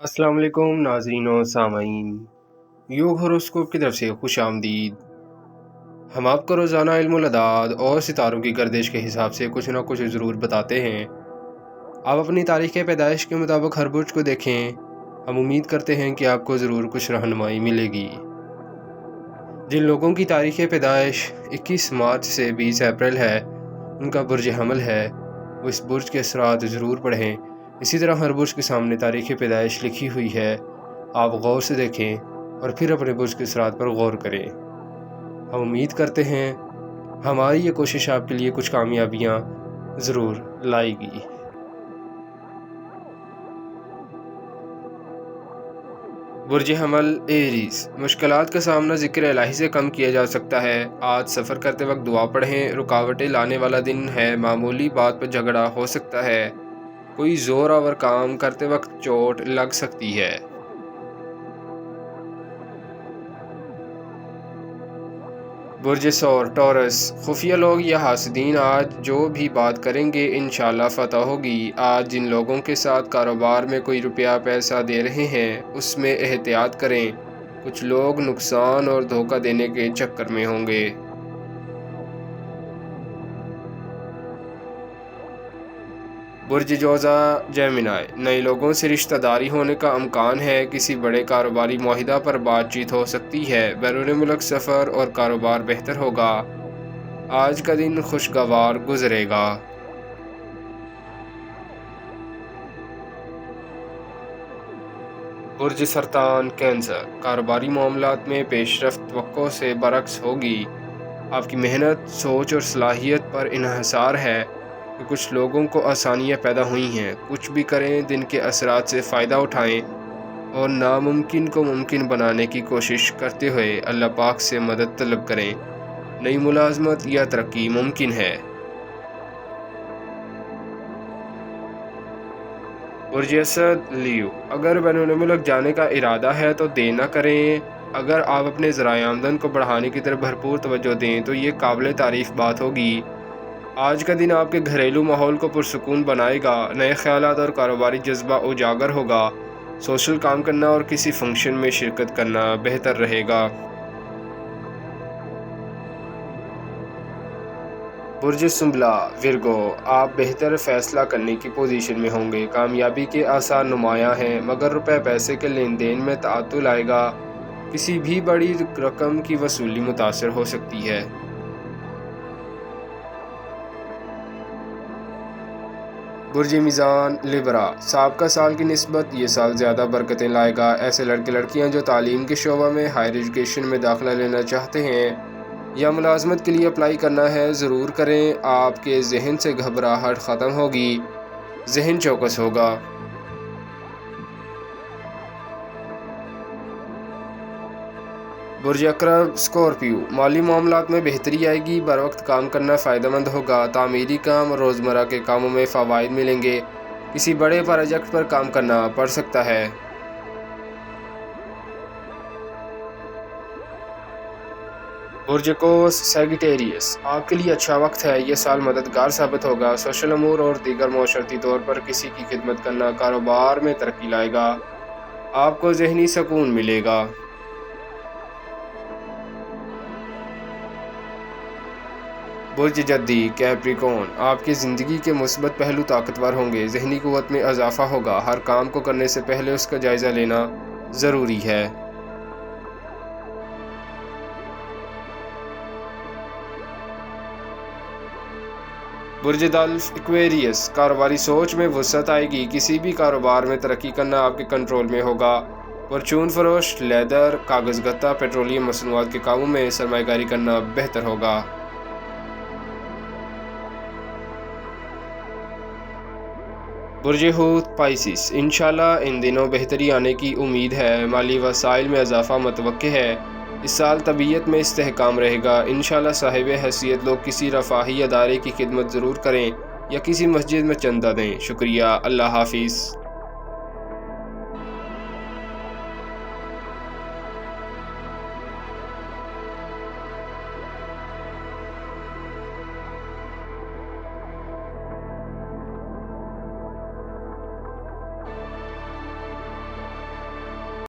السلام علیکم ناظرین و سامعین، یوگ ہوروسکوپ کی طرف سے خوش آمدید۔ ہم آپ کو روزانہ علم الاعداد اور ستاروں کی گردش کے حساب سے کچھ نہ کچھ ضرور بتاتے ہیں۔ آپ اپنی تاریخ پیدائش کے مطابق ہر برج کو دیکھیں۔ ہم امید کرتے ہیں کہ آپ کو ضرور کچھ رہنمائی ملے گی۔ جن لوگوں کی تاریخ پیدائش 21 مارچ سے 20 اپریل ہے، ان کا برج حمل ہے، وہ اس برج کے اثرات ضرور پڑھیں۔ اسی طرح ہر برج کے سامنے تاریخ پیدائش لکھی ہوئی ہے، آپ غور سے دیکھیں اور پھر اپنے برج کے اثرات پر غور کریں۔ ہم امید کرتے ہیں ہماری یہ کوشش آپ کے لیے کچھ کامیابیاں ضرور لائے گی۔ برج حمل ایریز، مشکلات کا سامنا ذکر الہی سے کم کیا جا سکتا ہے۔ آج سفر کرتے وقت دعا پڑھیں، رکاوٹیں لانے والا دن ہے، معمولی بات پر جھگڑا ہو سکتا ہے، کوئی زور آور کام کرتے وقت چوٹ لگ سکتی ہے۔ برج ثور ٹورس، خفیہ لوگ یا حاسدین آج جو بھی بات کریں گے انشاءاللہ فتح ہوگی۔ آج جن لوگوں کے ساتھ کاروبار میں کوئی روپیہ پیسہ دے رہے ہیں اس میں احتیاط کریں، کچھ لوگ نقصان اور دھوکہ دینے کے چکر میں ہوں گے۔ برج جوزا جیمنائی، نئے لوگوں سے رشتہ داری ہونے کا امکان ہے، کسی بڑے کاروباری معاہدہ پر بات چیت ہو سکتی ہے، بیرون ملک سفر اور کاروبار بہتر ہوگا، آج کا دن خوشگوار گزرے گا۔ برج سرطان کینسر، کاروباری معاملات میں پیش رفت توقع سے برعکس ہوگی، آپ کی محنت، سوچ اور صلاحیت پر انحصار ہے کہ کچھ لوگوں کو آسانیاں پیدا ہوئی ہیں۔ کچھ بھی کریں، دن کے اثرات سے فائدہ اٹھائیں اور ناممکن کو ممکن بنانے کی کوشش کرتے ہوئے اللہ پاک سے مدد طلب کریں، نئی ملازمت یا ترقی ممکن ہے۔ برج اسد لیو، اگر بین الملک جانے کا ارادہ ہے تو دیر نہ کریں، اگر آپ اپنے ذرائع آمدن کو بڑھانے کی طرف بھرپور توجہ دیں تو یہ قابل تعریف بات ہوگی۔ آج کا دن آپ کے گھریلو ماحول کو پرسکون بنائے گا، نئے خیالات اور کاروباری جذبہ اجاگر ہوگا، سوشل کام کرنا اور کسی فنکشن میں شرکت کرنا بہتر رہے گا۔ برج سنبلا ورگو، آپ بہتر فیصلہ کرنے کی پوزیشن میں ہوں گے، کامیابی کے آثار نمایاں ہیں، مگر روپے پیسے کے لین دین میں تعطل آئے گا، کسی بھی بڑی رقم کی وصولی متاثر ہو سکتی ہے۔ برج میزان لبرا، سابقہ سال کی نسبت یہ سال زیادہ برکتیں لائے گا، ایسے لڑکے لڑکیاں جو تعلیم کے شعبہ میں ہائر ایجوکیشن میں داخلہ لینا چاہتے ہیں یا ملازمت کے لیے اپلائی کرنا ہے ضرور کریں، آپ کے ذہن سے گھبراہٹ ختم ہوگی، ذہن چوکس ہوگا۔ برج عقرب اسکارپیو، مالی معاملات میں بہتری آئے گی، بر وقت کام کرنا فائدہ مند ہوگا، تعمیری کام اور روزمرہ کے کاموں میں فوائد ملیں گے، کسی بڑے پروجیکٹ پر کام کرنا پڑ سکتا ہے۔ برج قوس سیگیٹیریس، آپ کے لیے اچھا وقت ہے، یہ سال مددگار ثابت ہوگا، سوشل امور اور دیگر معاشرتی طور پر کسی کی خدمت کرنا کاروبار میں ترقی لائے گا، آپ کو ذہنی سکون ملے گا۔ برج جدی کیپریکون، آپ کی زندگی کے مثبت پہلو طاقتور ہوں گے، ذہنی قوت میں اضافہ ہوگا، ہر کام کو کرنے سے پہلے اس کا جائزہ لینا ضروری ہے۔ برج دلف ایکویریس، کاروباری سوچ میں وسعت آئے گی، کسی بھی کاروبار میں ترقی کرنا آپ کے کنٹرول میں ہوگا، پرچون فروش، لیدر، کاغذ گتا، پیٹرولیم مصنوعات کے کاموں میں سرمایہ کاری کرنا بہتر ہوگا۔ برج حوت پائسس، انشاءاللہ ان دنوں بہتری آنے کی امید ہے، مالی وسائل میں اضافہ متوقع ہے، اس سال طبیعت میں استحکام رہے گا، انشاءاللہ صاحب حیثیت لوگ کسی رفاہی ادارے کی خدمت ضرور کریں یا کسی مسجد میں چندہ دیں۔ شکریہ، اللہ حافظ۔